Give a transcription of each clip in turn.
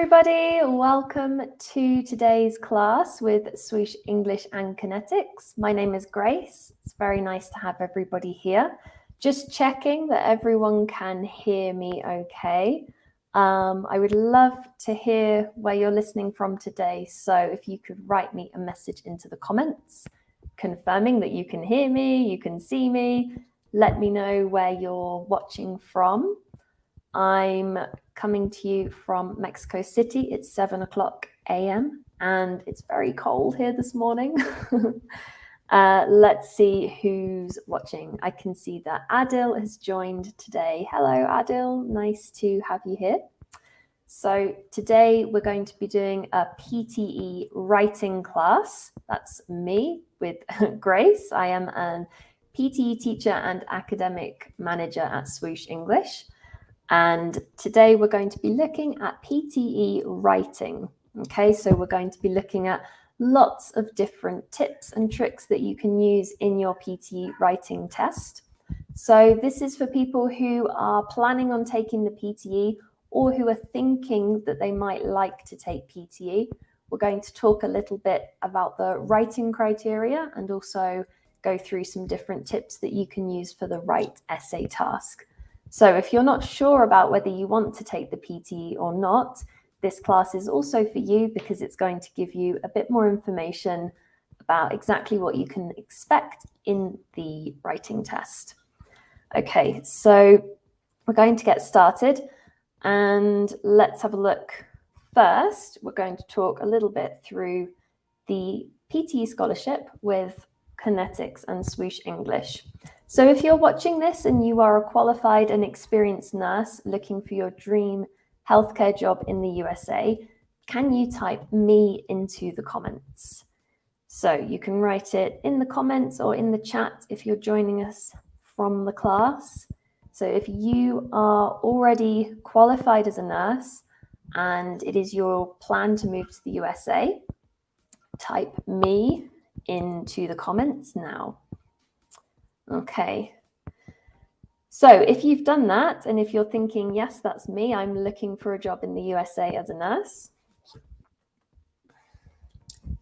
everybody, welcome to today's class with Swoosh English and Connetics. My name is Grace. It's very nice to have everybody here. Just checking that everyone can hear me okay. I would love to hear where you're listening from today, so if you could write me a message into the comments confirming that you can hear me, you can see me, let me know where you're watching from. I'm coming to you from Mexico City. It's 7 o'clock a.m. and it's very cold here this morning. Let's see who's watching. I can see that Adil has joined today. Hello, Adil. Nice to have you here. So today we're going to be doing a PTE writing class. That's me with Grace. I am a PTE teacher and academic manager at Swoosh English. And today we're going to be looking at PTE writing. Okay, so we're going to be looking at lots of different tips and tricks that you can use in your PTE writing test. So this is for people who are planning on taking the PTE or who are thinking that they might like to take PTE. We're going to talk a little bit about the writing criteria and also go through some different tips that you can use for the right essay task. So if you're not sure about whether you want to take the PTE or not, this class is also for you because it's going to give you a bit more information about exactly what you can expect in the writing test. Okay, so we're going to get started and let's have a look. First, we're going to talk a little bit through the PTE scholarship with Connetics and Swoosh English. So if you're watching this and you are a qualified and experienced nurse looking for your dream healthcare job in the USA, can you type me into the comments? So you can write it in the comments or in the chat if you're joining us from the class. So if you are already qualified as a nurse and it is your plan to move to the USA, type me into the comments now. Okay, so if you've done that and if you're thinking, yes, that's me, I'm looking for a job in the USA as a nurse.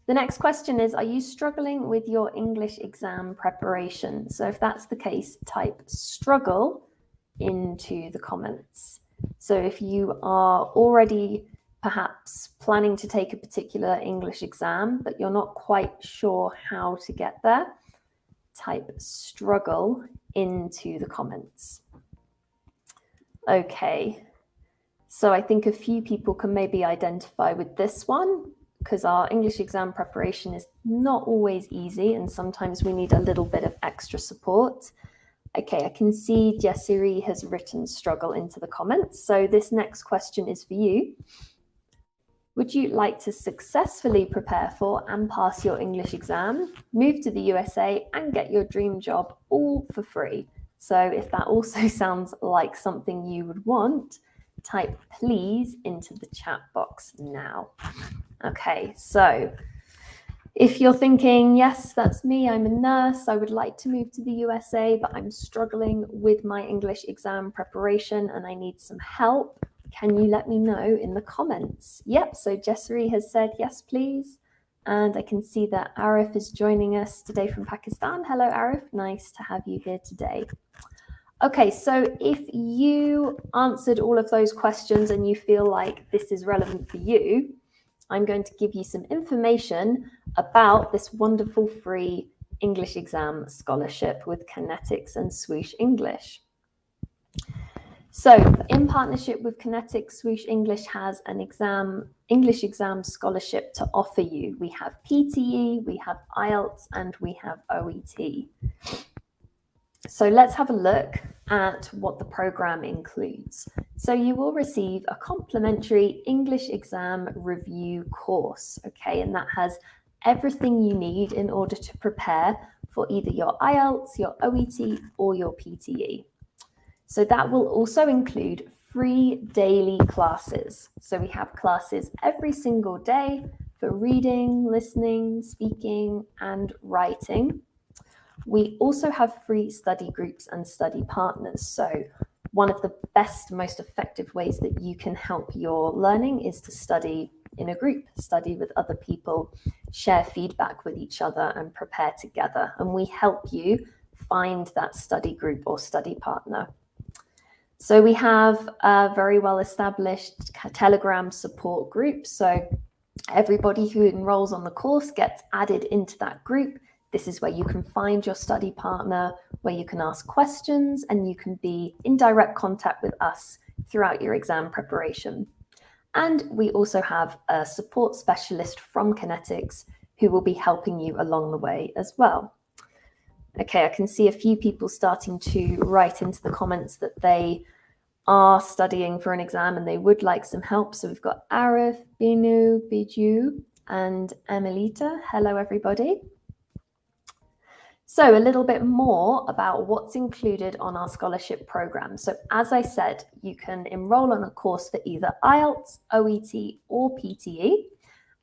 The next question is, are you struggling with your English exam preparation? So if that's the case, type struggle into the comments. So if you are already perhaps planning to take a particular English exam, but you're not quite sure how to get there, type struggle into the comments. Okay, so I think a few people can maybe identify with this one because our English exam preparation is not always easy and sometimes we need a little bit of extra support. Okay, I can see Jessiri has written struggle into the comments. So this next question is for you. Would you like to successfully prepare for and pass your English exam, move to the USA and get your dream job all for free? So if that also sounds like something you would want, type please into the chat box now. Okay, so if you're thinking, yes, that's me, I'm a nurse, I would like to move to the USA, but I'm struggling with my English exam preparation and I need some help, can you let me know in the comments? Yep, so Jessiri has said, yes, please. And I can see that Arif is joining us today from Pakistan. Hello, Arif. Nice to have you here today. Okay, so if you answered all of those questions and you feel like this is relevant for you, I'm going to give you some information about this wonderful free English exam scholarship with Connetics and Swoosh English. So in partnership with Connetics, Swoosh English has an English exam scholarship to offer you. We have PTE, we have IELTS, and we have OET. So let's have a look at what the program includes. So you will receive a complimentary English exam review course, okay? And that has everything you need in order to prepare for either your IELTS, your OET, or your PTE. So that will also include free daily classes. So we have classes every single day for reading, listening, speaking, and writing. We also have free study groups and study partners. So one of the best, most effective ways that you can help your learning is to study in a group, study with other people, share feedback with each other and prepare together. And we help you find that study group or study partner. So we have a very well-established Telegram support group. So everybody who enrolls on the course gets added into that group. This is where you can find your study partner, where you can ask questions, and you can be in direct contact with us throughout your exam preparation. And we also have a support specialist from Connetics who will be helping you along the way as well. Okay, I can see a few people starting to write into the comments that they are studying for an exam and they would like some help. So we've got Arif, Binu, Biju, and Emelita. Hello, everybody. So a little bit more about what's included on our scholarship program. So as I said, you can enroll on a course for either IELTS, OET, or PTE.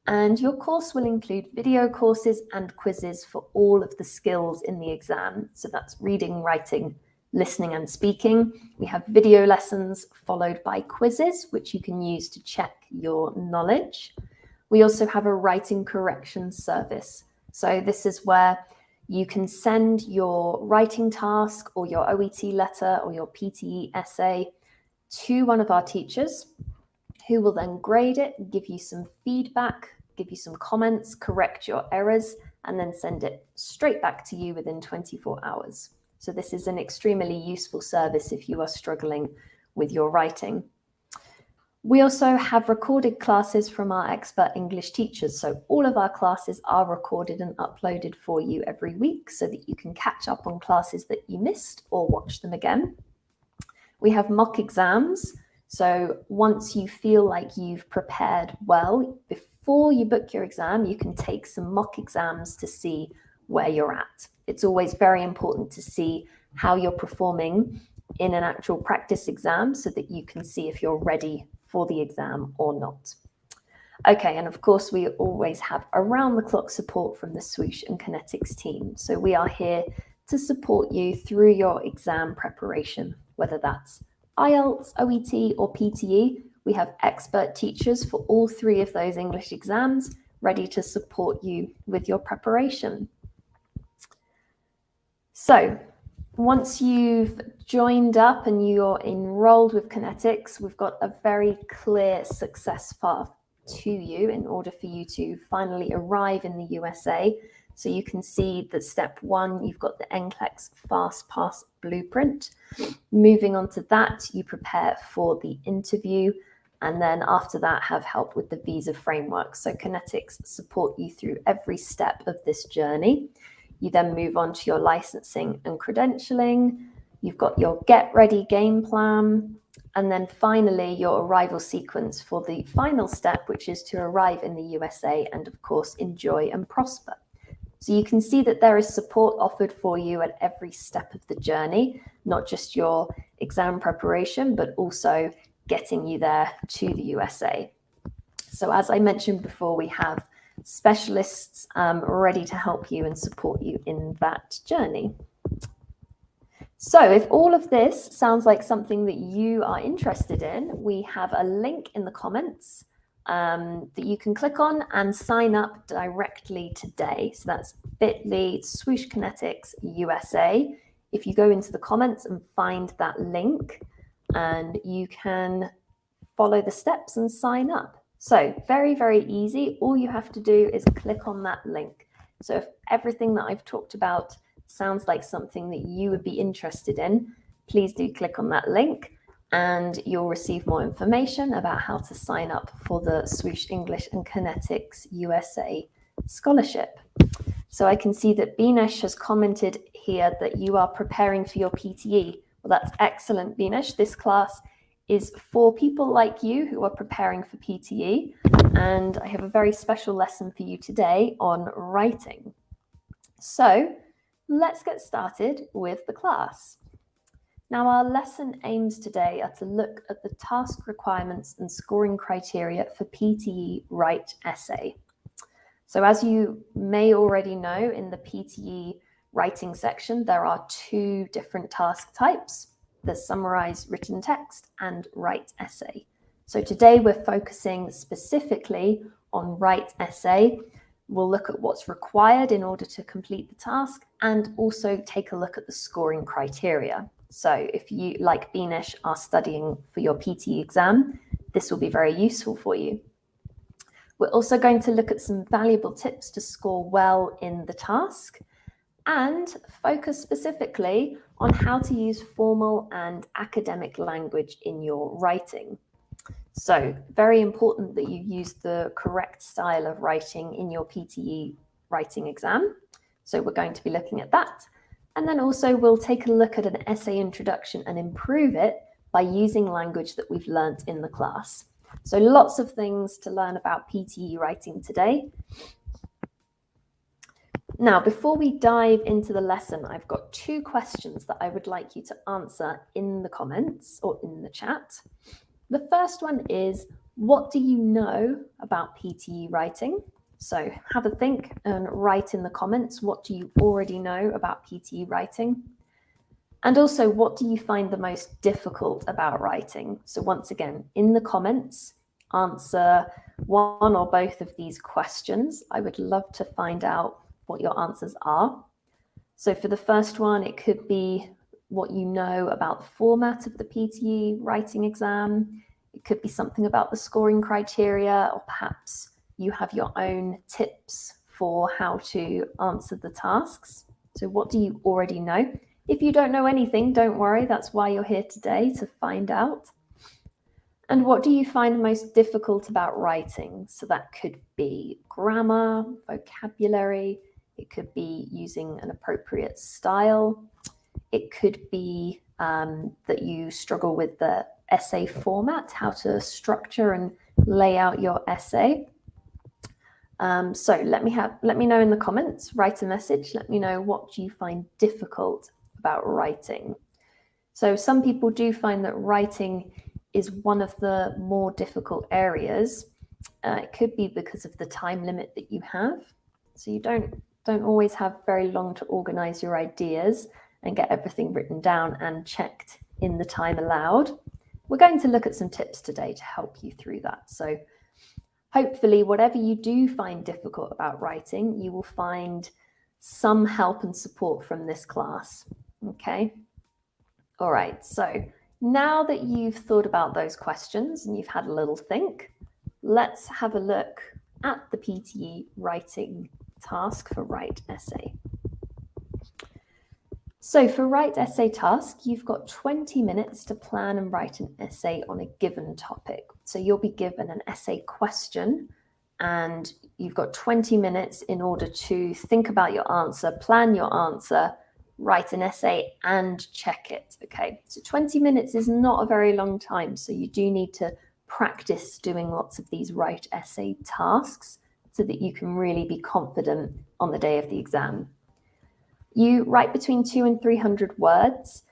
And your course will include video courses and quizzes for all of the skills in the exam. So that's reading, writing, listening and speaking. We have video lessons followed by quizzes, which you can use to check your knowledge. We also have a writing correction service. So this is where you can send your writing task or your OET letter or your PTE essay to one of our teachers, who will then grade it, give you some feedback, give you some comments, correct your errors, and then send it straight back to you within 24 hours. So this is an extremely useful service if you are struggling with your writing. We also have recorded classes from our expert English teachers. So all of our classes are recorded and uploaded for you every week so that you can catch up on classes that you missed or watch them again. We have mock exams. So once you feel like you've prepared well, before you book your exam, you can take some mock exams to see where you're at. It's always very important to see how you're performing in an actual practice exam so that you can see if you're ready for the exam or not. Okay, and of course, we always have around-the-clock support from the Swoosh and Connetics team. So we are here to support you through your exam preparation, whether that's IELTS, OET, or PTE. We have expert teachers for all three of those English exams ready to support you with your preparation. So once you've joined up and you're enrolled with Connetics, we've got a very clear success path to you in order for you to finally arrive in the USA. So you can see that step one, you've got the NCLEX Fast Pass Blueprint. Moving on to that, you prepare for the interview, and then after that have help with the visa framework. So Connetics support you through every step of this journey. You then move on to your licensing and credentialing. You've got your get ready game plan, and then finally your arrival sequence for the final step, which is to arrive in the USA and of course enjoy and prosper. So you can see that there is support offered for you at every step of the journey, not just your exam preparation, but also getting you there to the USA. So as I mentioned before, we have specialists ready to help you and support you in that journey. So if all of this sounds like something that you are interested in, we have a link in the comments that you can click on and sign up directly today. So that's bit.ly Swoosh Connetics USA. If you go into the comments and find that link, and you can follow the steps and sign up. So very, very easy. All you have to do is click on that link. So if everything that I've talked about sounds like something that you would be interested in, please do click on that link and you'll receive more information about how to sign up for the Swoosh English and Connetics USA scholarship. So I can see that Binesh has commented here that you are preparing for your PTE. Well, that's excellent, Binesh. This class is for people like you who are preparing for PTE, and I have a very special lesson for you today on writing. So let's get started with the class. Now, our lesson aims today are to look at the task requirements and scoring criteria for PTE Write Essay. So as you may already know, in the PTE Writing section, there are two different task types. there's summarize written text and write essay. So today we're focusing specifically on write essay. We'll look at what's required in order to complete the task and also take a look at the scoring criteria. So if you, like Beanish, are studying for your PTE exam, this will be very useful for you. We're also going to look at some valuable tips to score well in the task and focus specifically on how to use formal and academic language in your writing. So very important that you use the correct style of writing in your PTE writing exam. So we're going to be looking at that. And then also we'll take a look at an essay introduction and improve it by using language that we've learnt in the class. So lots of things to learn about PTE writing today. Now, before we dive into the lesson, I've got 2 questions that I would like you to answer in the comments or in the chat. The first one is, what do you know about PTE writing? So have a think and write in the comments, what do you already know about PTE writing? And also, what do you find the most difficult about writing? So once again, in the comments, answer one or both of these questions. I would love to find out what your answers are. So for the first one, it could be what you know about the format of the PTE writing exam. It could be something about the scoring criteria, or perhaps you have your own tips for how to answer the tasks. So what do you already know? If you don't know anything, don't worry, that's why you're here today, to find out. And what do you find most difficult about writing? So that could be grammar, vocabulary, it could be using an appropriate style, it could be that you struggle with the essay format, how to structure and lay out your essay. So let me know in the comments, write a message, let me know what you find difficult about writing. So some people do find that writing is one of the more difficult areas. It could be because of the time limit that you have. So you don't always have very long to organize your ideas and get everything written down and checked in the time allowed. We're going to look at some tips today to help you through that. So hopefully, whatever you do find difficult about writing, you will find some help and support from this class. Okay? All right, so now that you've thought about those questions and you've had a little think, let's have a look at the PTE writing task for write essay. So for write essay task, you've got 20 minutes to plan and write an essay on a given topic. So you'll be given an essay question and you've got 20 minutes in order to think about your answer, plan your answer, write an essay and check it. Okay, so 20 minutes is not a very long time. So you do need to practice doing lots of these write essay tasks so that you can really be confident on the day of the exam. You write between 200 and 300 words.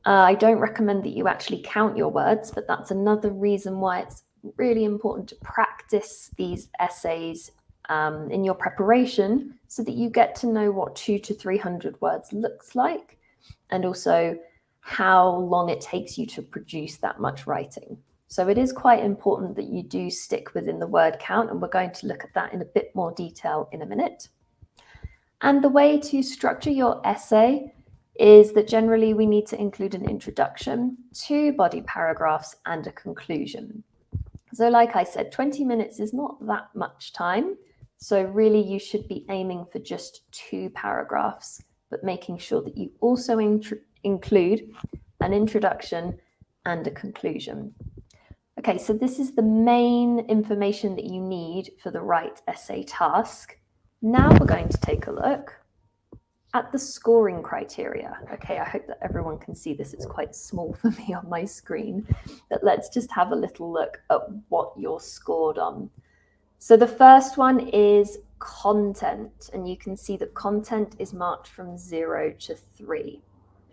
I don't recommend that you actually count your words, but that's another reason why it's really important to practice these essays in your preparation so that you get to know what 200 to 300 words looks like and also how long it takes you to produce that much writing. So it is quite important that you do stick within the word count, and we're going to look at that in a bit more detail in a minute. And the way to structure your essay is that generally we need to include an introduction, 2 body paragraphs, and a conclusion. So like I said, 20 minutes is not that much time. So really you should be aiming for just 2 paragraphs, but making sure that you also include an introduction and a conclusion. Okay, so this is the main information that you need for the write essay task. Now we're going to take a look at the scoring criteria. Okay, I hope that everyone can see this. It's quite small for me on my screen, but let's just have a little look at what you're scored on. So the first one is content, and you can see that content is marked from 0 to 3.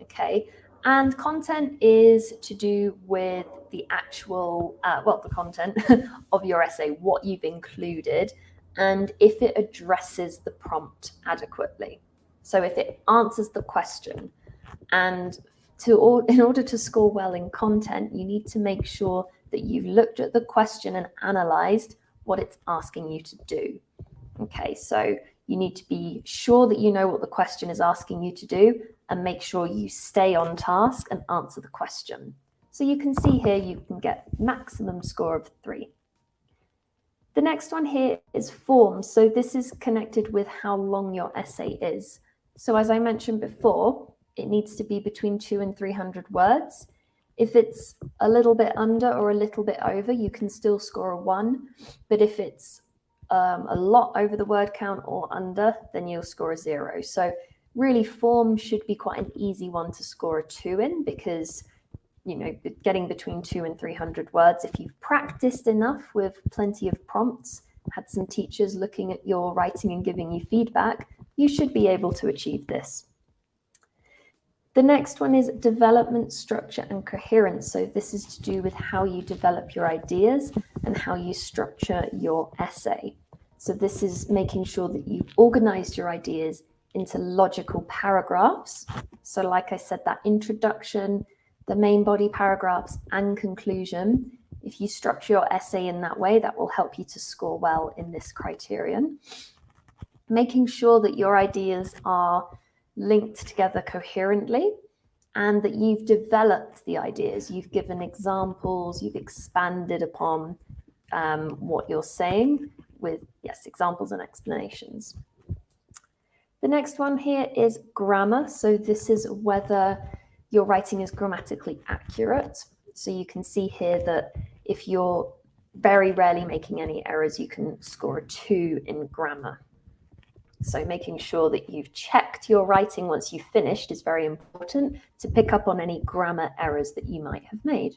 Okay, and content is to do with the actual, the content of your essay, what you've included, and if it addresses the prompt adequately. So if it answers the question, and in order to score well in content, you need to make sure that you've looked at the question and analysed what it's asking you to do. Okay, so you need to be sure that you know what the question is asking you to do and make sure you stay on task and answer the question. So you can see here you can get maximum score of 3. The next one here is form. So this is connected with how long your essay is. So as I mentioned before, it needs to be between 200 and 300 words. If it's a little bit under or a little bit over, you can still score a 1. But if it's a lot over the word count or under, then you'll score a 0. So really form should be quite an easy one to score a 2 in, because getting between 200 and 300 words, if you've practiced enough with plenty of prompts, had some teachers looking at your writing and giving you feedback, you should be able to achieve this. The next one is development, structure, and coherence. So this is to do with how you develop your ideas and how you structure your essay. So this is making sure that you've organized your ideas into logical paragraphs. So like I said, that introduction, the main body paragraphs, and conclusion. If you structure your essay in that way, that will help you to score well in this criterion. Making sure that your ideas are linked together coherently and that you've developed the ideas, you've given examples, you've expanded upon what you're saying with, yes, examples and explanations. The next one here is grammar. So this is whether your writing is grammatically accurate. So you can see here that if you're very rarely making any errors, you can score a 2 in grammar. So making sure that you've checked your writing once you've finished is very important to pick up on any grammar errors that you might have made.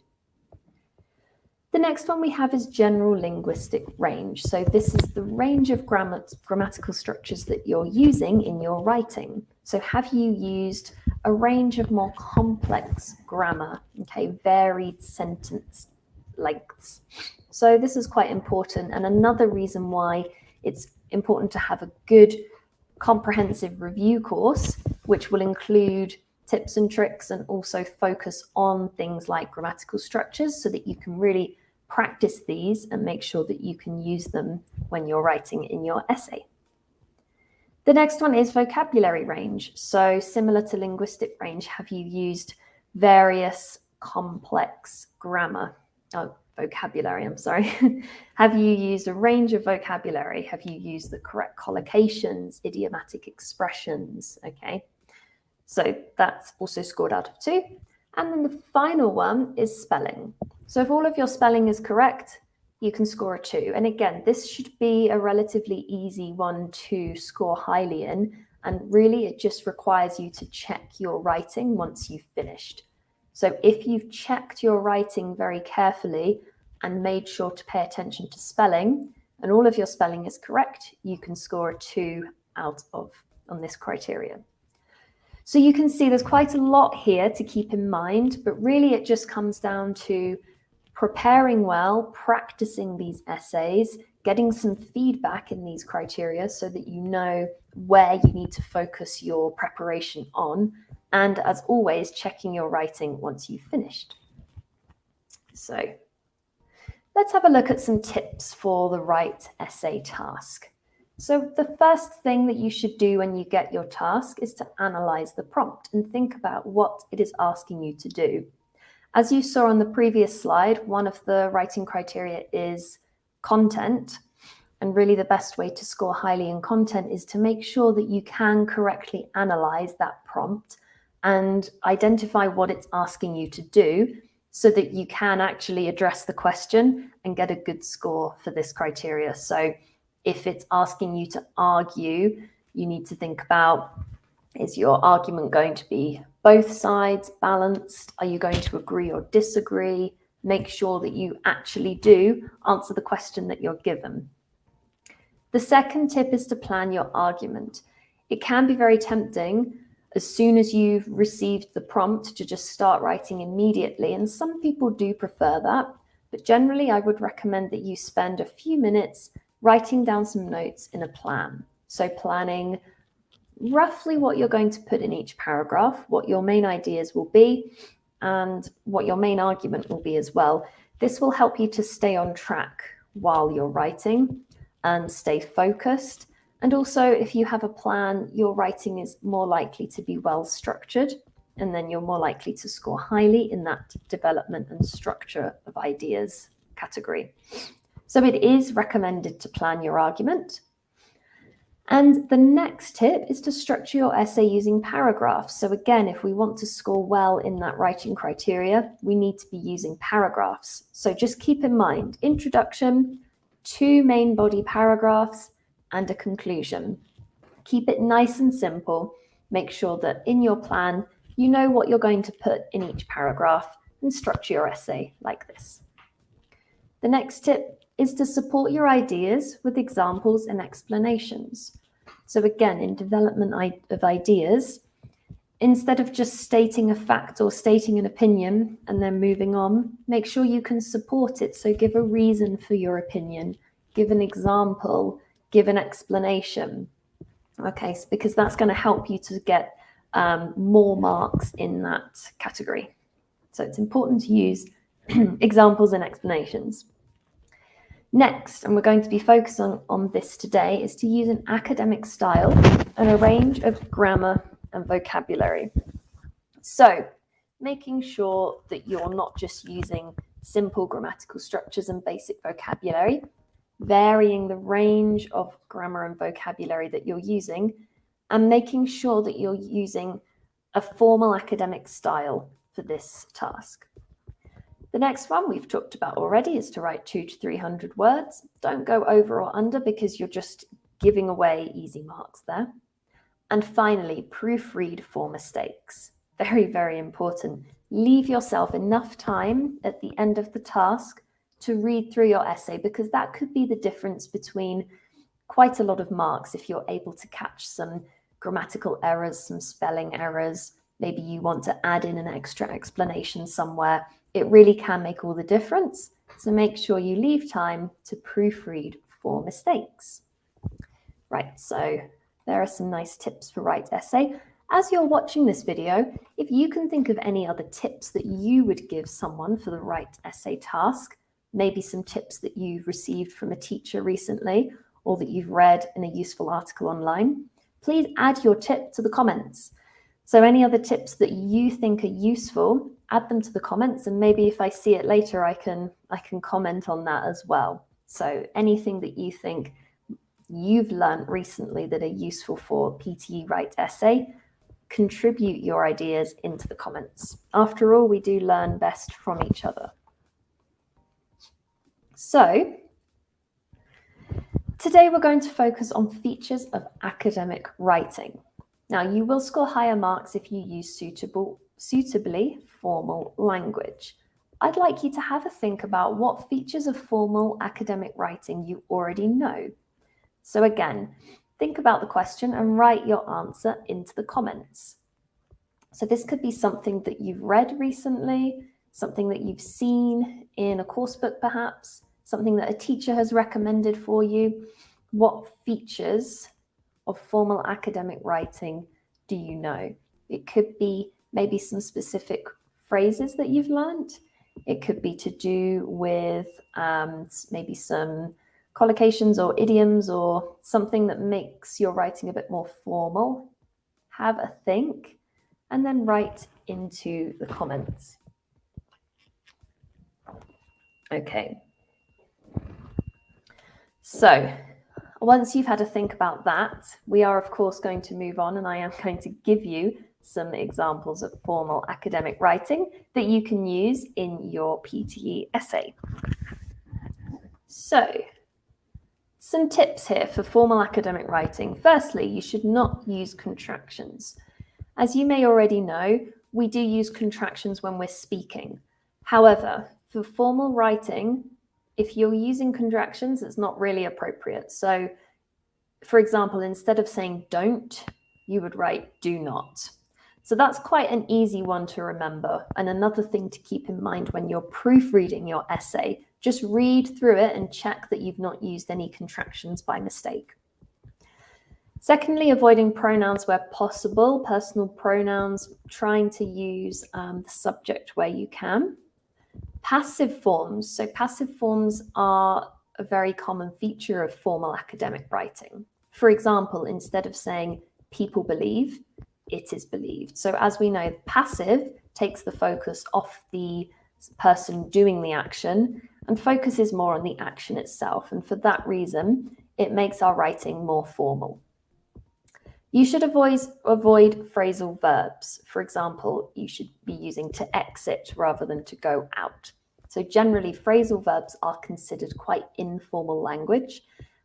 The next one we have is general linguistic range. So this is the range of grammatical structures that you're using in your writing. So have you used a range of more complex grammar, okay, varied sentence lengths? So this is quite important, and another reason why it's important to have a good comprehensive review course, which will include tips and tricks and also focus on things like grammatical structures so that you can really practice these and make sure that you can use them when you're writing in your essay. The next one is vocabulary range. So similar to linguistic range, have you used various complex vocabulary, I'm sorry. Have you used a range of vocabulary? Have you used the correct collocations, idiomatic expressions? Okay, so that's also scored out of 2. And then the final one is spelling. So if all of your spelling is correct, you can score a 2. And again, this should be a relatively easy one to score highly in. And really, it just requires you to check your writing once you've finished. So if you've checked your writing very carefully and made sure to pay attention to spelling, and all of your spelling is correct, you can score a 2 out of on this criteria. So you can see there's quite a lot here to keep in mind, but really it just comes down to preparing well, practicing these essays, getting some feedback in these criteria so that you know where you need to focus your preparation on, and as always, checking your writing once you've finished. So let's have a look at some tips for the right essay task. So the first thing that you should do when you get your task is to analyze the prompt and think about what it is asking you to do. As you saw on the previous slide, one of the writing criteria is content. And really the best way to score highly in content is to make sure that you can correctly analyze that prompt and identify what it's asking you to do so that you can actually address the question and get a good score for this criteria. So if it's asking you to argue, you need to think about, is your argument going to be both sides balanced? Are you going to agree or disagree? Make sure that you actually do answer the question that you're given. The second tip is to plan your argument. It can be very tempting as soon as you've received the prompt to just start writing immediately, and some people do prefer that, but generally I would recommend that you spend a few minutes writing down some notes in a plan. So planning roughly what you're going to put in each paragraph, what your main ideas will be, and what your main argument will be as well. This will help you to stay on track while you're writing and stay focused. And also, if you have a plan, your writing is more likely to be well structured, and then you're more likely to score highly in that development and structure of ideas category. So it is recommended to plan your argument. And the next tip is to structure your essay using paragraphs. So again, if we want to score well in that writing criteria, we need to be using paragraphs. So just keep in mind, introduction, 2 main body paragraphs, and a conclusion. Keep it nice and simple. Make sure that in your plan, you know what you're going to put in each paragraph and structure your essay like this. The next tip is to support your ideas with examples and explanations. So again, in development of ideas, instead of just stating a fact or stating an opinion and then moving on, make sure you can support it. So give a reason for your opinion, give an example, give an explanation. Okay, so because that's going to help you to get more marks in that category. So it's important to use examples and explanations. Next, and we're going to be focusing on this today, is to use an academic style and a range of grammar and vocabulary. So making sure that you're not just using simple grammatical structures and basic vocabulary, varying the range of grammar and vocabulary that you're using, and making sure that you're using a formal academic style for this task. The next one we've talked about already is to write 200 to 300 words. Don't go over or under because you're just giving away easy marks there. And finally, proofread for mistakes. Very, very important. Leave yourself enough time at the end of the task to read through your essay, because that could be the difference between quite a lot of marks if you're able to catch some grammatical errors, some spelling errors. Maybe you want to add in an extra explanation somewhere. It really can make all the difference. So make sure you leave time to proofread for mistakes. Right, so there are some nice tips for write essay. As you're watching this video, if you can think of any other tips that you would give someone for the write essay task, maybe some tips that you've received from a teacher recently or that you've read in a useful article online, please add your tip to the comments. So any other tips that you think are useful, add them to the comments, and maybe if I see it later, I can comment on that as well. So anything that you think you've learned recently that are useful for PTE Write Essay, contribute your ideas into the comments. After all, we do learn best from each other. So today we're going to focus on features of academic writing. Now, you will score higher marks if you use suitably formal language. I'd like you to have a think about what features of formal academic writing you already know. So again, think about the question and write your answer into the comments. So this could be something that you've read recently, something that you've seen in a course book perhaps, something that a teacher has recommended for you. What features of formal academic writing do you know? It could be maybe some specific phrases that you've learned. It could be to do with maybe some collocations or idioms or something that makes your writing a bit more formal. Have a think and then write into the comments. Okay. So once you've had a think about that, we are of course going to move on, and I am going to give you some examples of formal academic writing that you can use in your PTE essay. So, some tips here for formal academic writing. Firstly, you should not use contractions. As you may already know, we do use contractions when we're speaking. However, for formal writing, if you're using contractions, it's not really appropriate. So, for example, instead of saying don't, you would write do not. So that's quite an easy one to remember. And another thing to keep in mind when you're proofreading your essay, just read through it and check that you've not used any contractions by mistake. Secondly, avoiding pronouns where possible, personal pronouns, trying to use the subject where you can. Passive forms. So passive forms are a very common feature of formal academic writing. For example, instead of saying people believe, it is believed. So as we know, passive takes the focus off the person doing the action and focuses more on the action itself. And for that reason, it makes our writing more formal. You should avoid phrasal verbs. For example, you should be using to exit rather than to go out. So generally, phrasal verbs are considered quite informal language.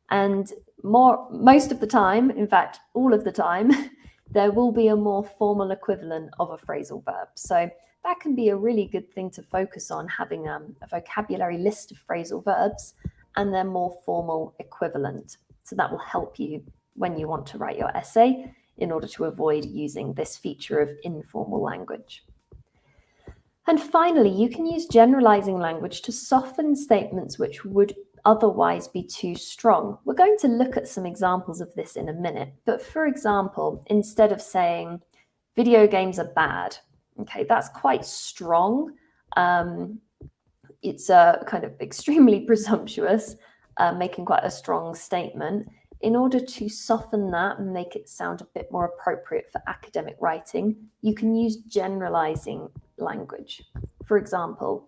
And most of the time, in fact, all of the time, there will be a more formal equivalent of a phrasal verb. So that can be a really good thing to focus on, having a vocabulary list of phrasal verbs and their more formal equivalent. So that will help you when you want to write your essay in order to avoid using this feature of informal language. And finally, you can use generalizing language to soften statements which would otherwise be too strong. We're going to look at some examples of this in a minute, but for example, instead of saying video games are bad, okay, that's quite strong. It's kind of extremely presumptuous, making quite a strong statement. In order to soften that and make it sound a bit more appropriate for academic writing, you can use generalizing language. For example,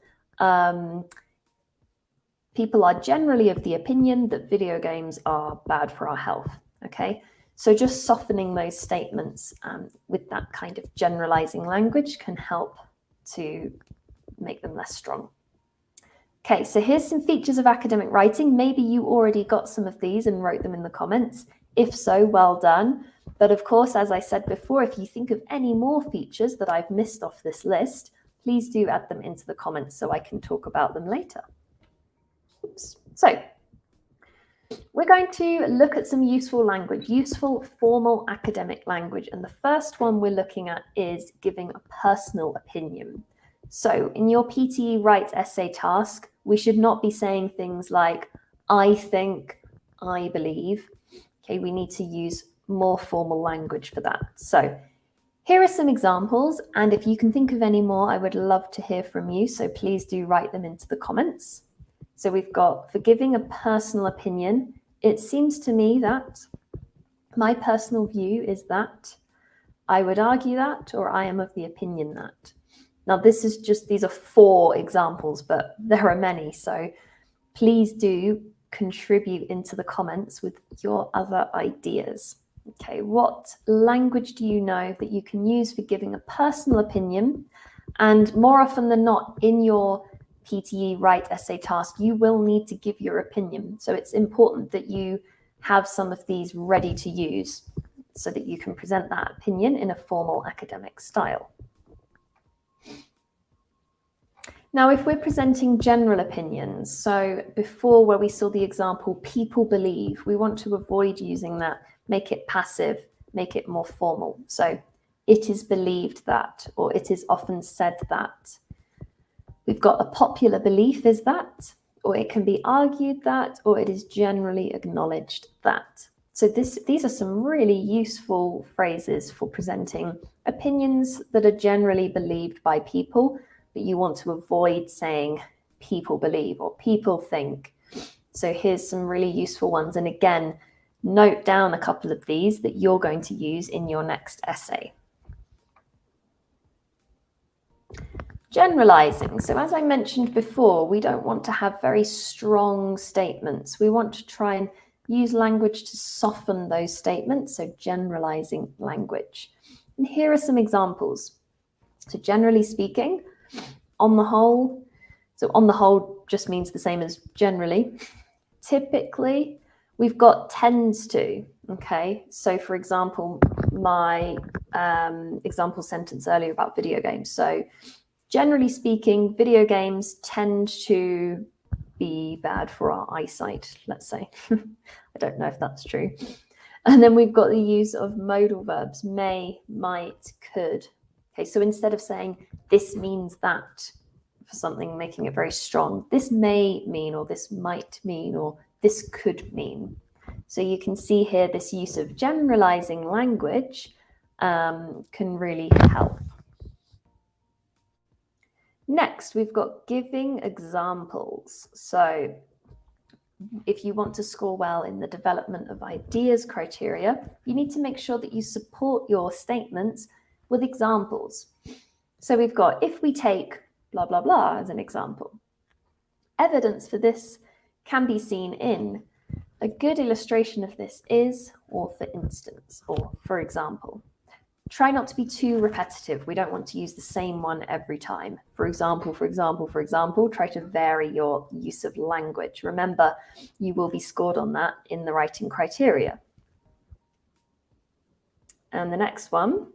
people are generally of the opinion that video games are bad for our health, okay? So just softening those statements with that kind of generalizing language can help to make them less strong. Okay, so here's some features of academic writing. Maybe you already got some of these and wrote them in the comments. If so, well done. But of course, as I said before, if you think of any more features that I've missed off this list, please do add them into the comments so I can talk about them later. Oops. So we're going to look at some useful language, useful formal academic language. And the first one we're looking at is giving a personal opinion. So in your PTE Write essay task, we should not be saying things like, I think, I believe. Okay, we need to use more formal language for that. So here are some examples, and if you can think of any more, I would love to hear from you. So please do write them into the comments. So we've got, for giving a personal opinion, it seems to me that, my personal view is that, I would argue that, or I am of the opinion that. Now, these are 4 examples, but there are many. So please do contribute into the comments with your other ideas. Okay, what language do you know that you can use for giving a personal opinion? And more often than not, in your PTE Write essay task, you will need to give your opinion. So it's important that you have some of these ready to use so that you can present that opinion in a formal academic style. Now, if we're presenting general opinions, so before where we saw the example, people believe, we want to avoid using that, make it passive, make it more formal. So it is believed that, or it is often said that. We've got a popular belief is that, or it can be argued that, or it is generally acknowledged that. So these are some really useful phrases for presenting opinions that are generally believed by people, but you want to avoid saying people believe or people think. So here's some really useful ones. And again, note down a couple of these that you're going to use in your next essay. Generalizing. So as I mentioned before, we don't want to have very strong statements. We want to try and use language to soften those statements. So generalizing language. And here are some examples. So generally speaking, on the whole, so on the whole just means the same as generally. Typically, we've got tends to, okay? So for example, my example sentence earlier about video games. So generally speaking, video games tend to be bad for our eyesight, let's say. I don't know if that's true. And then we've got the use of modal verbs, may, might, could. Okay, so instead of saying this means that for something, making it very strong, this may mean, or this might mean, or this could mean. So you can see here this use of generalizing language can really help. Next, we've got giving examples. So if you want to score well in the development of ideas criteria, you need to make sure that you support your statements with examples. So we've got, if we take blah, blah, blah as an example. Evidence for this can be seen in a good illustration of this is, or for instance, or for example. Try not to be too repetitive. We don't want to use the same one every time. For example, for example, for example, try to vary your use of language. Remember, you will be scored on that in the writing criteria. And the next one,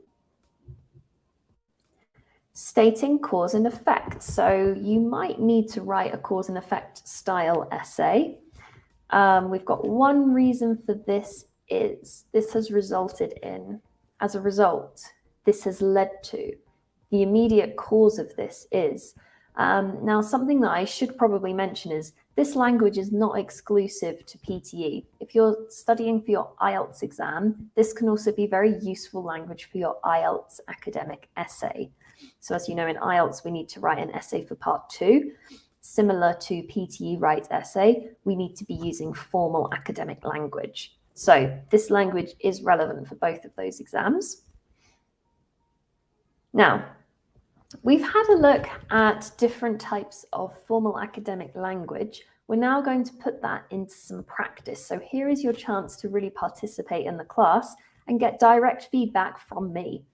stating cause and effect. So you might need to write a cause and effect style essay. We've got one reason for this is this has resulted in, as a result, this has led to, the immediate cause of this is. Now, something that I should probably mention is this language is not exclusive to PTE. If you're studying for your IELTS exam, this can also be very useful language for your IELTS academic essay. So as you know, in IELTS, we need to write an essay for part 2. Similar to PTE Write essay, we need to be using formal academic language. So this language is relevant for both of those exams. Now, we've had a look at different types of formal academic language. We're now going to put that into some practice. So here is your chance to really participate in the class and get direct feedback from me.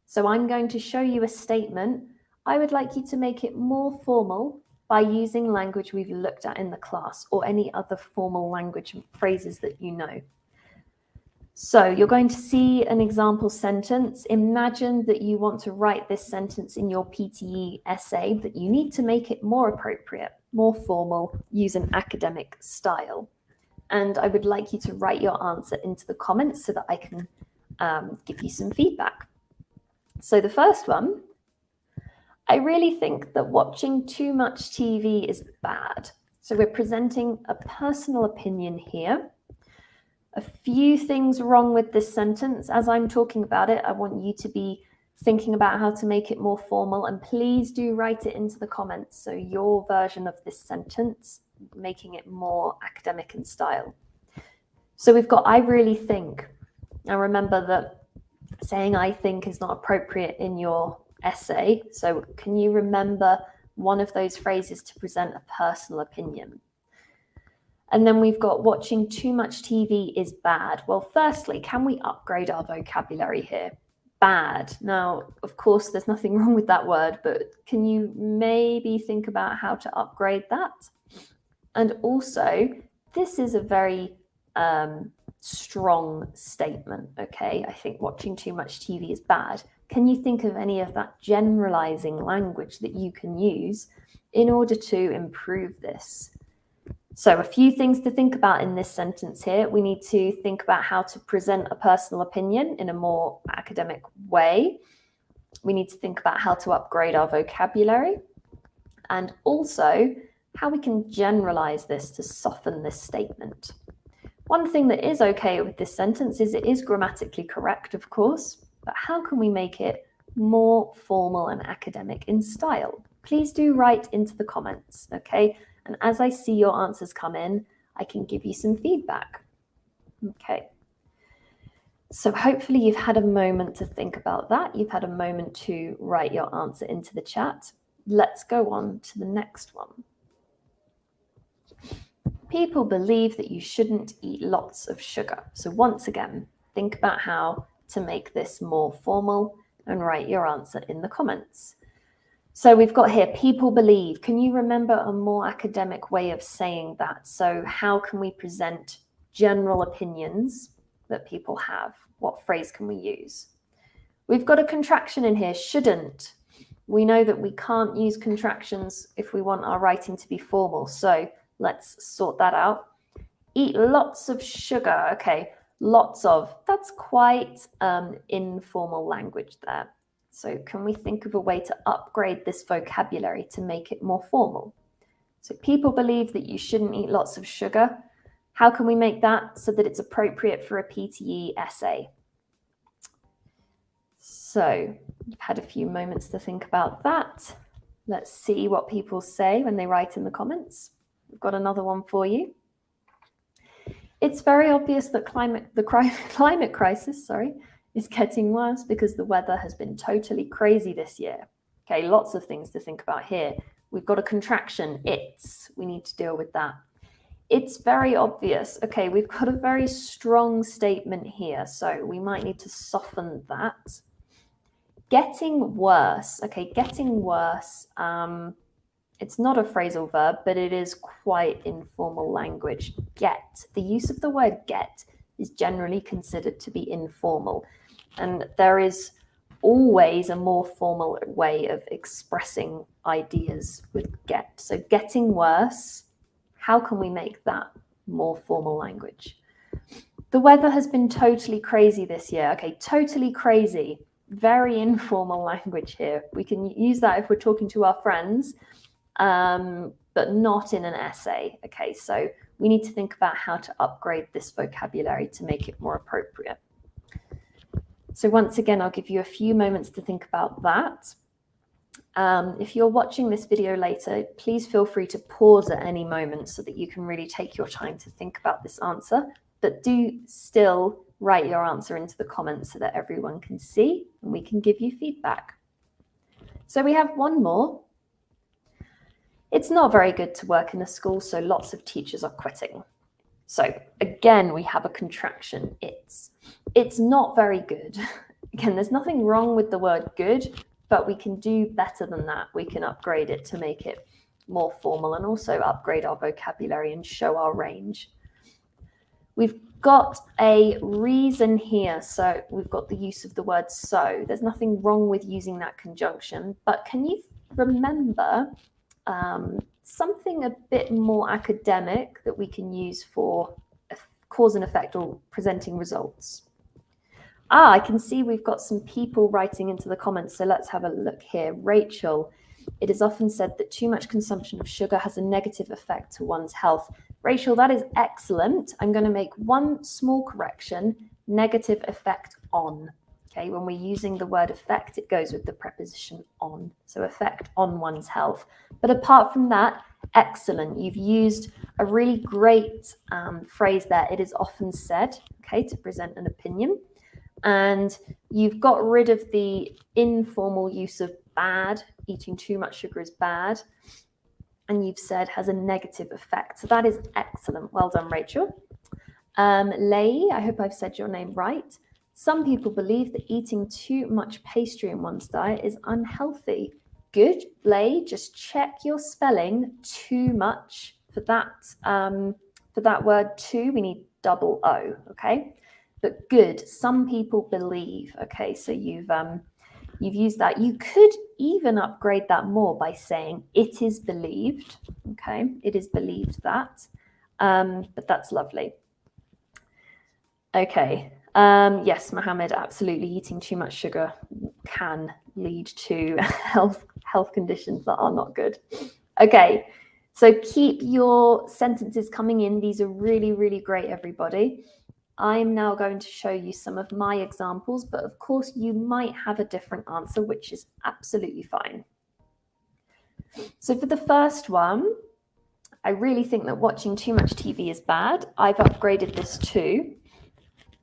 So I'm going to show you a statement. I would like you to make it more formal by using language we've looked at in the class or any other formal language phrases that you know. So you're going to see an example sentence. Imagine that you want to write this sentence in your PTE essay, but you need to make it more appropriate, more formal, use an academic style. And I would like you to write your answer into the comments so that I can give you some feedback. So the first one, I really think that watching too much TV is bad. So we're presenting a personal opinion here. A few things wrong with this sentence. As I'm talking about it, I want you to be thinking about how to make it more formal, and please do write it into the comments. So your version of this sentence, making it more academic in style. So we've got, I really think. Now remember that saying I think is not appropriate in your essay. So can you remember one of those phrases to present a personal opinion? And then we've got watching too much TV is bad. Well, firstly, can we upgrade our vocabulary here? Bad. Now, of course, there's nothing wrong with that word, but can you maybe think about how to upgrade that? And also, this is a very strong statement, okay? I think watching too much TV is bad. Can you think of any of that generalizing language that you can use in order to improve this? So a few things to think about in this sentence here. We need to think about how to present a personal opinion in a more academic way. We need to think about how to upgrade our vocabulary, and also how we can generalize this to soften this statement. One thing that is okay with this sentence is it is grammatically correct, of course, but how can we make it more formal and academic in style? Please do write into the comments, okay? And as I see your answers come in, I can give you some feedback. Okay. So hopefully you've had a moment to think about that. You've had a moment to write your answer into the chat. Let's go on to the next one. People believe that you shouldn't eat lots of sugar. So once again, think about how to make this more formal and write your answer in the comments. So we've got here, people believe. Can you remember a more academic way of saying that? So how can we present general opinions that people have? What phrase can we use? We've got a contraction in here, shouldn't. We know that we can't use contractions if we want our writing to be formal. So let's sort that out. Eat lots of sugar. Okay, lots of. That's quite informal language there. So can we think of a way to upgrade this vocabulary to make it more formal? So people believe that you shouldn't eat lots of sugar. How can we make that so that it's appropriate for a PTE essay? So you've had a few moments to think about that. Let's see what people say when they write in the comments. We've got another one for you. It's very obvious that climate crisis, is getting worse because the weather has been totally crazy this year. Okay, lots of things to think about here. We've got a contraction, we need to deal with that. It's very obvious. Okay, we've got a very strong statement here, so we might need to soften that. Getting worse. Okay, getting worse. It's not a phrasal verb, but it is quite informal language. Get. The use of the word get is generally considered to be informal. And there is always a more formal way of expressing ideas with get. So getting worse, how can we make that more formal language? The weather has been totally crazy this year. Okay, totally crazy. Very informal language here. We can use that if we're talking to our friends, but not in an essay. Okay, so we need to think about how to upgrade this vocabulary to make it more appropriate. So once again, I'll give you a few moments to think about that. If you're watching this video later, please feel free to pause at any moment so that you can really take your time to think about this answer, but do still write your answer into the comments so that everyone can see and we can give you feedback. So we have one more. It's not very good to work in a school, so lots of teachers are quitting. So again, we have a contraction, it's not very good. Again, there's nothing wrong with the word good, but we can do better than that. We can upgrade it to make it more formal and also upgrade our vocabulary and show our range. We've got a reason here. So we've got the use of the word so. There's nothing wrong with using that conjunction, but can you remember something a bit more academic that we can use for cause and effect or presenting results? I can see we've got some people writing into the comments, so let's have a look here. Rachel, it is often said that too much consumption of sugar has a negative effect to one's health. Rachel, that is excellent. I'm going to make one small correction, negative effect on. Okay, when we're using the word effect, it goes with the preposition on. So effect on one's health. But apart from that, excellent. You've used a really great phrase there. It is often said, okay, to present an opinion. And you've got rid of the informal use of bad. Eating too much sugar is bad. And you've said has a negative effect. So that is excellent. Well done, Rachel. Lei, I hope I've said your name right. Some people believe that eating too much pastry in one's diet is unhealthy. Good, Lei, just check your spelling. Too much. For that word too, we need double O, okay? But good, some people believe. Okay, so you've used that. You could even upgrade that more by saying it is believed. Okay, it is believed that, but that's lovely. Okay, yes, Mohammed, absolutely. Eating too much sugar can lead to health conditions that are not good. Okay, so keep your sentences coming in. These are really, really great, everybody. I'm now going to show you some of my examples, but of course you might have a different answer, which is absolutely fine. So for the first one, I really think that watching too much TV is bad. I've upgraded this to,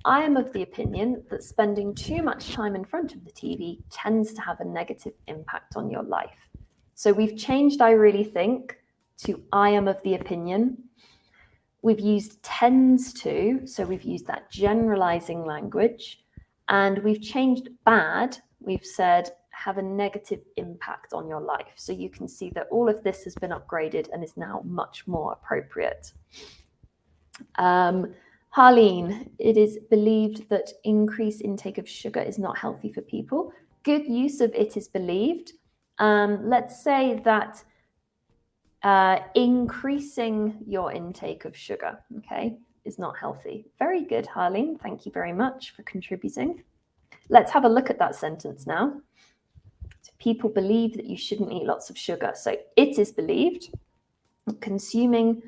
I am of the opinion that spending too much time in front of the TV tends to have a negative impact on your life. So we've changed I really think to I am of the opinion. We've used tends to, so we've used that generalizing language, and we've changed bad. We've said have a negative impact on your life. So you can see that all of this has been upgraded and is now much more appropriate. Harleen, it is believed that increased intake of sugar is not healthy for people. Good use of it is believed. Let's say that increasing your intake of sugar, okay, is not healthy. Very good, Harleen. Thank you very much for contributing. Let's have a look at that sentence now. So people believe that you shouldn't eat lots of sugar. So it is believed consuming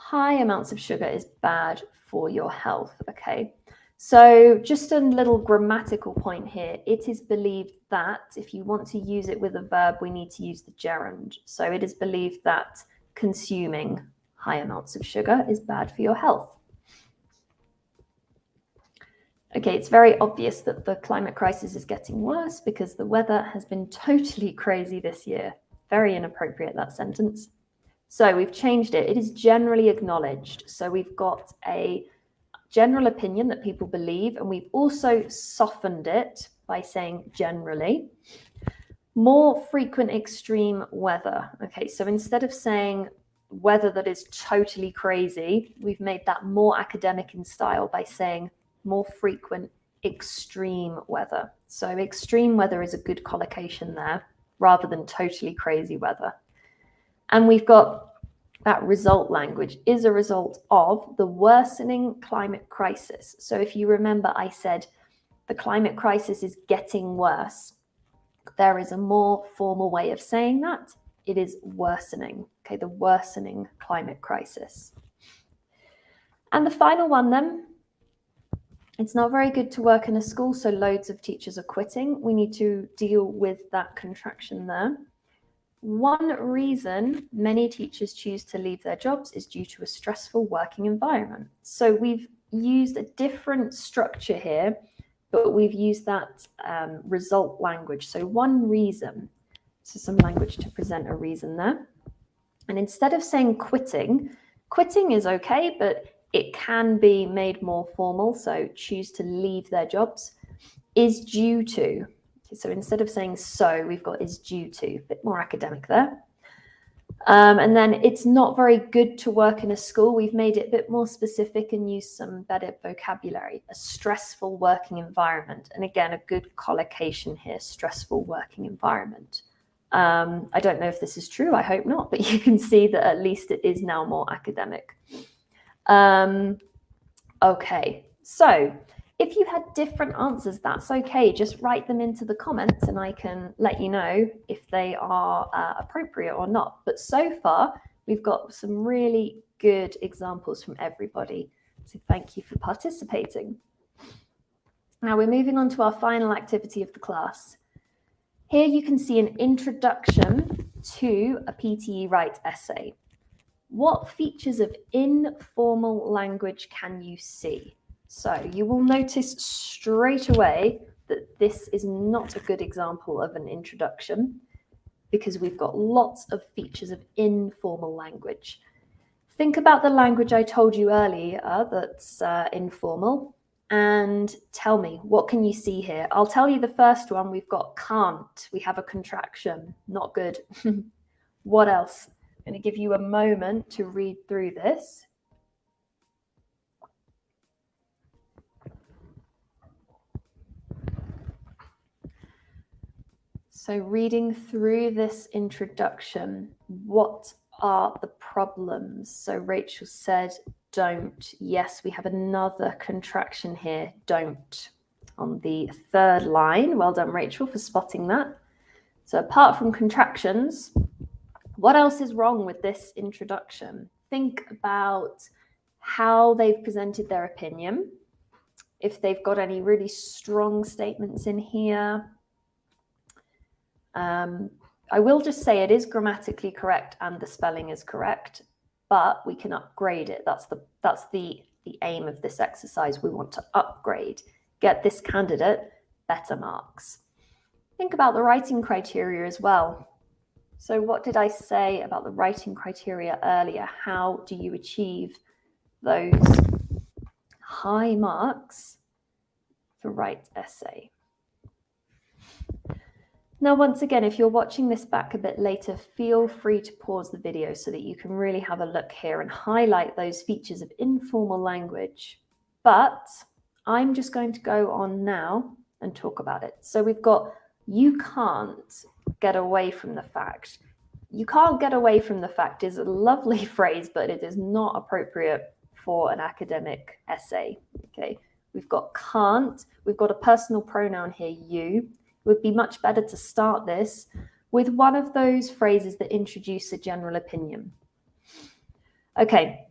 high amounts of sugar is bad for your health, okay? So just a little grammatical point here. It is believed that if you want to use it with a verb, we need to use the gerund. So it is believed that consuming high amounts of sugar is bad for your health. Okay, it's very obvious that the climate crisis is getting worse because the weather has been totally crazy this year. Very inappropriate, that sentence. So we've changed it. It is generally acknowledged. So we've got a general opinion that people believe, and we've also softened it by saying generally. More frequent extreme weather. Okay, so instead of saying weather that is totally crazy, we've made that more academic in style by saying more frequent extreme weather. So extreme weather is a good collocation there rather than totally crazy weather. And we've got that result language is a result of the worsening climate crisis. So if you remember, I said the climate crisis is getting worse. There is a more formal way of saying that. It is worsening, okay, the worsening climate crisis. And the final one then, it's not very good to work in a school, so loads of teachers are quitting. We need to deal with that contraction there. One reason many teachers choose to leave their jobs is due to a stressful working environment. So we've used a different structure here, but we've used that result language. So one reason, so some language to present a reason there. And instead of saying quitting, quitting is okay, but it can be made more formal. So choose to leave their jobs is due to. So instead of saying so, we've got is due to, a bit more academic there. And then it's not very good to work in a school. We've made it a bit more specific and used some better vocabulary. A stressful working environment. And again, a good collocation here, stressful working environment. I don't know if this is true. I hope not, but you can see that at least it is now more academic. Okay, so if you had different answers, that's okay. Just write them into the comments and I can let you know if they are appropriate or not. But so far, we've got some really good examples from everybody. So thank you for participating. Now we're moving on to our final activity of the class. Here you can see an introduction to a PTE Write essay. What features of informal language can you see? So you will notice straight away that this is not a good example of an introduction because we've got lots of features of informal language. Think about the language I told you earlier that's informal and tell me, what can you see here? I'll tell you the first one. We've got can't. We have a contraction. Not good. What else? I'm going to give you a moment to read through this. So reading through this introduction, what are the problems? So Rachel said, don't. Yes, we have another contraction here, don't, on the third line. Well done, Rachel, for spotting that. So apart from contractions, what else is wrong with this introduction? Think about how they've presented their opinion. If they've got any really strong statements in here. I will just say it is grammatically correct and the spelling is correct, but we can upgrade it. That's the aim of this exercise. We want to upgrade, get this candidate better marks. Think about the writing criteria as well. So what did I say about the writing criteria earlier? How do you achieve those high marks for write essay? Now, once again, if you're watching this back a bit later, feel free to pause the video so that you can really have a look here and highlight those features of informal language. But I'm just going to go on now and talk about it. So we've got, you can't get away from the fact. You can't get away from the fact is a lovely phrase, but it is not appropriate for an academic essay. Okay, we've got can't, we've got a personal pronoun here, you. It would be much better to start this with one of those phrases that introduce a general opinion. Okay,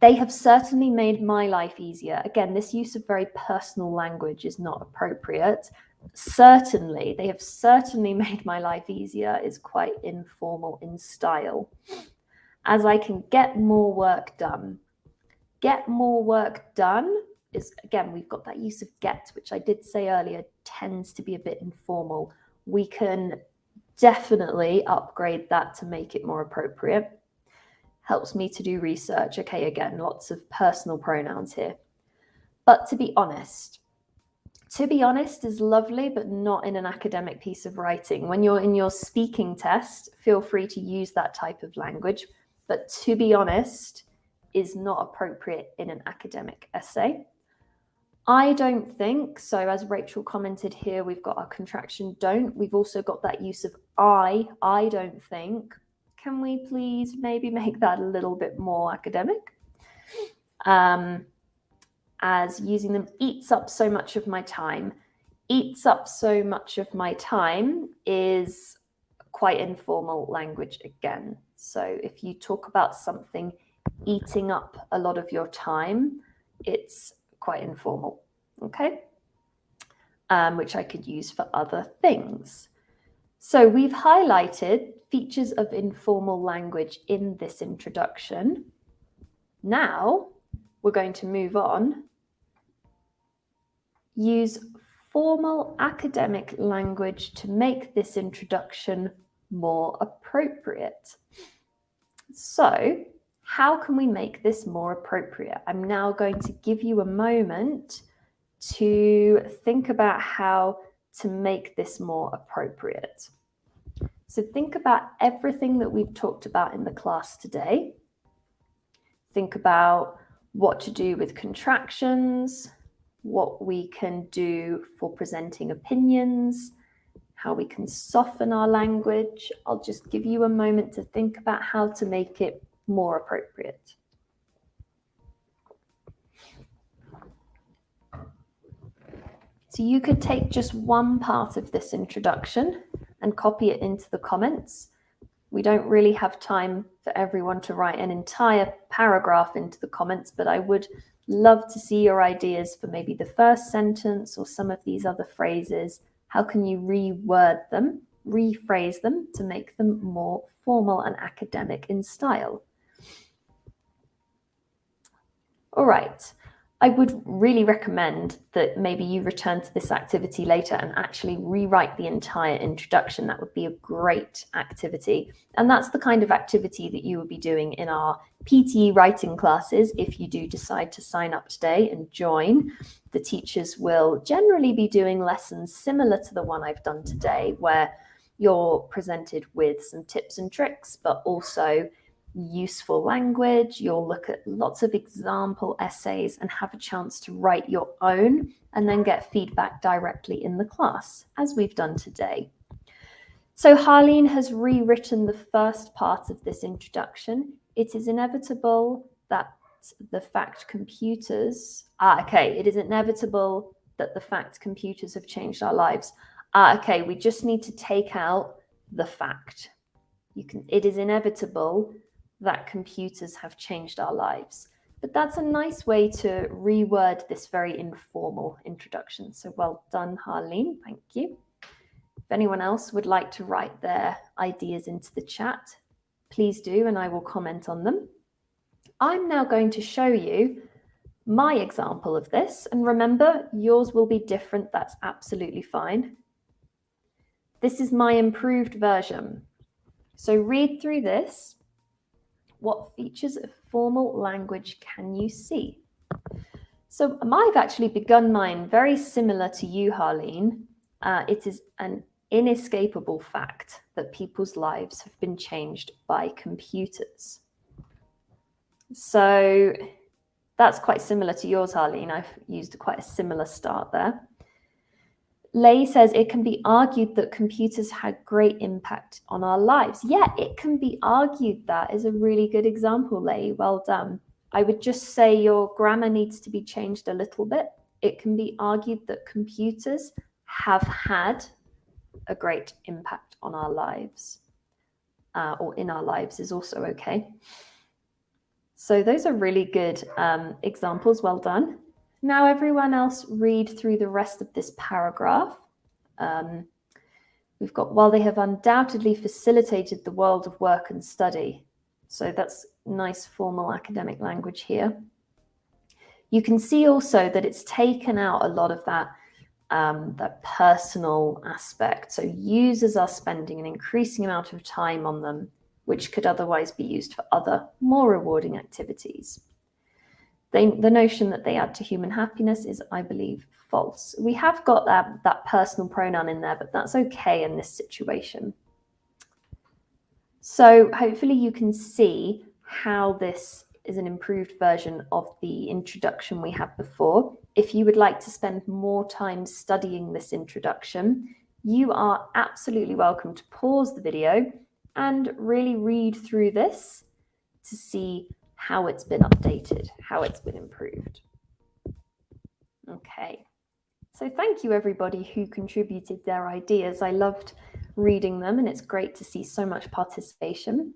They have certainly made my life easier. Again, this use of very personal language is not appropriate. Certainly, they have certainly made my life easier is quite informal in style. As I can get more work done. Get more work done is, again, we've got that use of get, which I did say earlier, tends to be a bit informal. We can definitely upgrade that to make it more appropriate. Helps me to do research. Okay, again, lots of personal pronouns here. But to be honest is lovely, but not in an academic piece of writing. When you're in your speaking test, feel free to use that type of language. But to be honest is not appropriate in an academic essay. I don't think, so as Rachel commented here, we've got our contraction don't. We've also got that use of I don't think. Can we please maybe make that a little bit more academic? As using them eats up so much of my time. Eats up so much of my time is quite informal language again. So if you talk about something eating up a lot of your time, it's quite informal, okay? Which I could use for other things. So we've highlighted features of informal language in this introduction. Now we're going to move on. Use formal academic language to make this introduction more appropriate. So how can we make this more appropriate? I'm now going to give you a moment to think about how to make this more appropriate. So think about everything that we've talked about in the class today. Think about what to do with contractions, what we can do for presenting opinions, how we can soften our language. I'll just give you a moment to think about how to make it more appropriate. So you could take just one part of this introduction and copy it into the comments. We don't really have time for everyone to write an entire paragraph into the comments, but I would love to see your ideas for maybe the first sentence or some of these other phrases. How can you reword them, rephrase them to make them more formal and academic in style? All right. I would really recommend that maybe you return to this activity later and actually rewrite the entire introduction. That would be a great activity. And that's the kind of activity that you will be doing in our PTE writing classes if you do decide to sign up today and join. The teachers will generally be doing lessons similar to the one I've done today, where you're presented with some tips and tricks, but also useful language. You'll look at lots of example essays and have a chance to write your own and then get feedback directly in the class, as we've done today. So Harleen has rewritten the first part of this introduction. It is inevitable that the fact computers... it is inevitable that the fact computers have changed our lives. We just need to take out the fact. It is inevitable that computers have changed our lives. But that's a nice way to reword this very informal introduction. So well done, Harleen. Thank you. If anyone else would like to write their ideas into the chat, please do, and I will comment on them. I'm now going to show you my example of this. And remember, yours will be different. That's absolutely fine. This is my improved version. So read through this. What features of formal language can you see? So I've actually begun mine very similar to you, Harleen. It is an inescapable fact that people's lives have been changed by computers. So that's quite similar to yours, Harleen. I've used quite a similar start there. Lay says it can be argued that computers had great impact on our lives. Yeah, it can be argued. That is a really good example, Lay. Well done. I would just say your grammar needs to be changed a little bit. It can be argued that computers have had a great impact on our lives, or in our lives is also okay. So those are really good examples. Well done. Now everyone else read through the rest of this paragraph. We've got, while they have undoubtedly facilitated the world of work and study. So that's nice formal academic language here. You can see also that it's taken out a lot of that personal aspect. So users are spending an increasing amount of time on them, which could otherwise be used for other, more rewarding activities. The notion that they add to human happiness is, I believe, false. We have got that personal pronoun in there, but that's okay in this situation. So hopefully you can see how this is an improved version of the introduction we had before. If you would like to spend more time studying this introduction, you are absolutely welcome to pause the video and really read through this to see how it's been updated, how it's been improved. Okay, so thank you everybody who contributed their ideas. I loved reading them and it's great to see so much participation.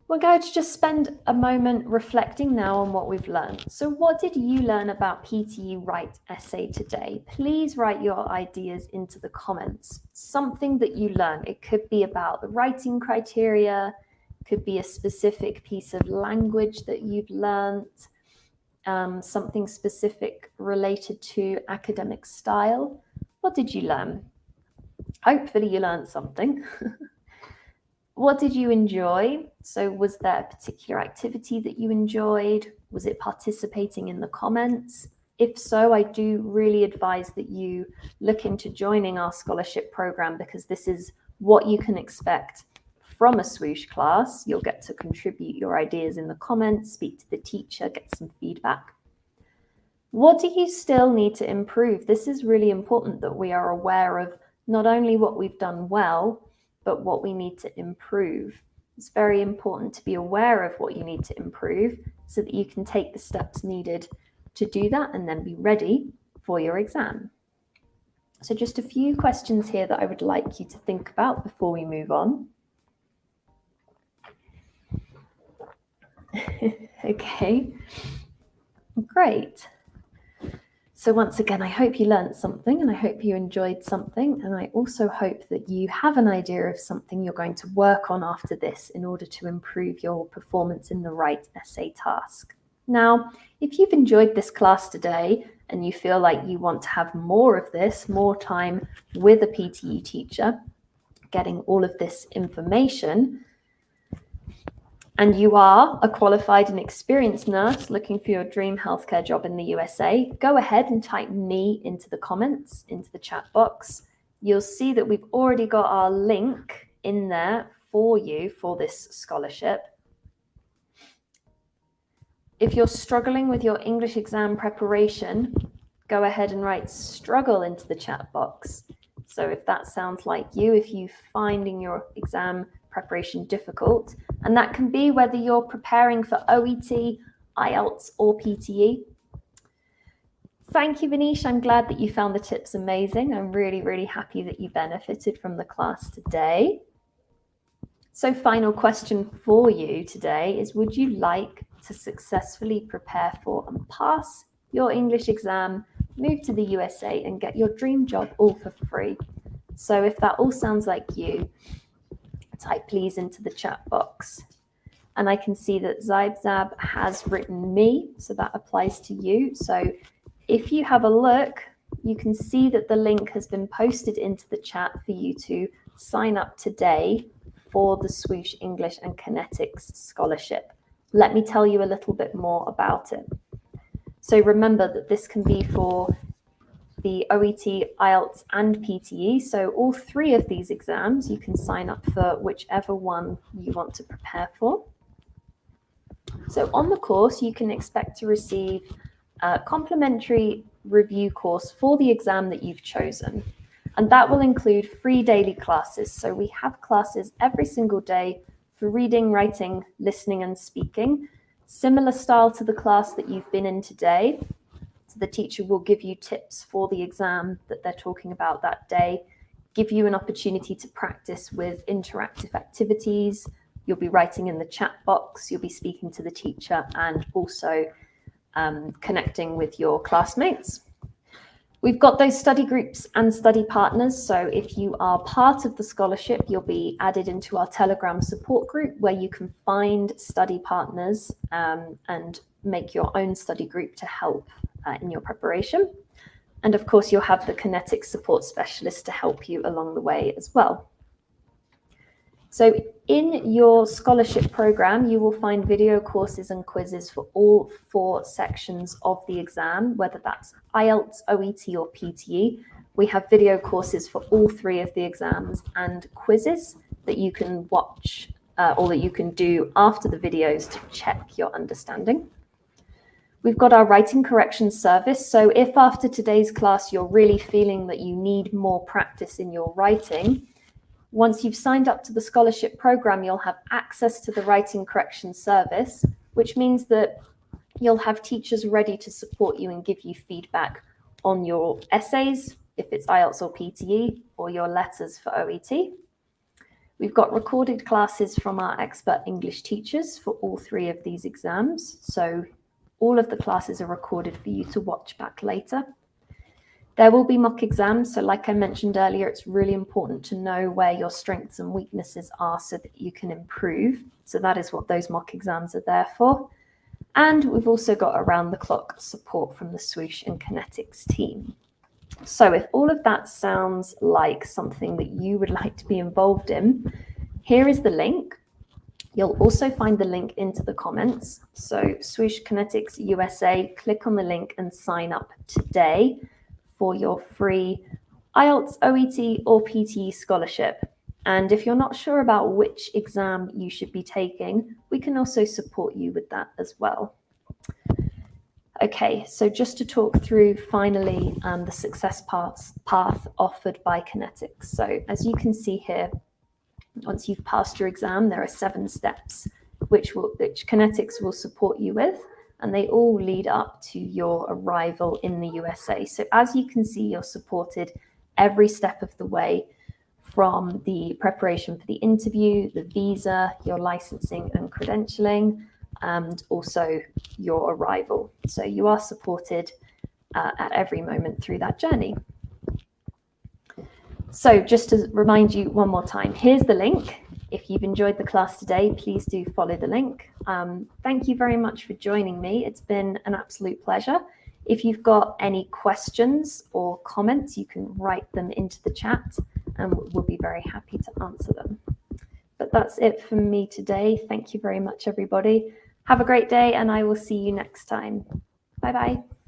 We're going to just spend a moment reflecting now on what we've learned. So what did you learn about PTE Write essay today? Please write your ideas into the comments. Something that you learned. It could be about the writing criteria, could be a specific piece of language that you've learned, something specific related to academic style. What did you learn? Hopefully you learned something. What did you enjoy? So was there a particular activity that you enjoyed? Was it participating in the comments? If so, I do really advise that you look into joining our scholarship program, because this is what you can expect from a swoosh class. You'll get to contribute your ideas in the comments, speak to the teacher, get some feedback. What do you still need to improve? This is really important that we are aware of not only what we've done well, but what we need to improve. It's very important to be aware of what you need to improve so that you can take the steps needed to do that and then be ready for your exam. So just a few questions here that I would like you to think about before we move on. Okay, great. So once again, I hope you learned something and I hope you enjoyed something. And I also hope that you have an idea of something you're going to work on after this in order to improve your performance in the Write essay task. Now, if you've enjoyed this class today and you feel like you want to have more of this, more time with a PTE teacher, getting all of this information, and you are a qualified and experienced nurse looking for your dream healthcare job in the USA, go ahead and type me into the comments, into the chat box. You'll see that we've already got our link in there for you for this scholarship. If you're struggling with your English exam preparation, go ahead and write struggle into the chat box. So if that sounds like you, if you're finding your exam preparation difficult, and that can be whether you're preparing for OET, IELTS, or PTE. Thank you, Vanish. I'm glad that you found the tips amazing. I'm really, really happy that you benefited from the class today. So final question for you today is, would you like to successfully prepare for and pass your English exam, move to the USA and get your dream job all for free? So if that all sounds like you, type please into the chat box. And I can see that Zaibzab has written me, so that applies to you. So if you have a look, you can see that the link has been posted into the chat for you to sign up today for the Swoosh English and Connetics scholarship. Let me tell you a little bit more about it. So remember that this can be for the OET, IELTS and PTE. So all three of these exams, you can sign up for whichever one you want to prepare for. So on the course, you can expect to receive a complimentary review course for the exam that you've chosen. And that will include free daily classes. So we have classes every single day for reading, writing, listening and speaking, similar style to the class that you've been in today. So the teacher will give you tips for the exam that they're talking about that day, give you an opportunity to practice with interactive activities. you'll be writing in the chat box, you'll be speaking to the teacher, and also connecting with your classmates. We've got those study groups and study partners. So if you are part of the scholarship, you'll be added into our Telegram support group where you can find study partners and make your own study group to help in your preparation. And of course, you'll have the Connetics support specialist to help you along the way as well. So in your scholarship program, you will find video courses and quizzes for all 4 sections of the exam, whether that's IELTS, OET, or PTE. We have video courses for all 3 of the exams and quizzes that you can watch or that you can do after the videos to check your understanding. We've got our writing correction service. So if after today's class, you're really feeling that you need more practice in your writing, once you've signed up to the scholarship program, you'll have access to the writing correction service, which means that you'll have teachers ready to support you and give you feedback on your essays, if it's IELTS or PTE, or your letters for OET. We've got recorded classes from our expert English teachers for all 3 of these exams. So all of the classes are recorded for you to watch back later. There will be mock exams. So like I mentioned earlier, it's really important to know where your strengths and weaknesses are so that you can improve. So that is what those mock exams are there for. And we've also got around-the-clock support from the Swoosh and Connetics team. So if all of that sounds like something that you would like to be involved in, here is the link. You'll also find the link into the comments. So Swoosh Connetics USA, click on the link and sign up today for your free IELTS, OET, or PTE scholarship. And if you're not sure about which exam you should be taking, we can also support you with that as well. Okay, so just to talk through finally the success path offered by Connetics. So as you can see here, once you've passed your exam, there are 7 steps which Connetics will support you with, and they all lead up to your arrival in the USA. So as you can see, you're supported every step of the way, from the preparation for the interview, the visa, your licensing and credentialing, and also your arrival. So you are supported at every moment through that journey. So just to remind you one more time, here's the link. If you've enjoyed the class today, please do follow the link. Thank you very much for joining me. It's been an absolute pleasure. If you've got any questions or comments, you can write them into the chat and we'll be very happy to answer them. But that's it from me today. Thank you very much, everybody. Have a great day, and I will see you next time. Bye-bye.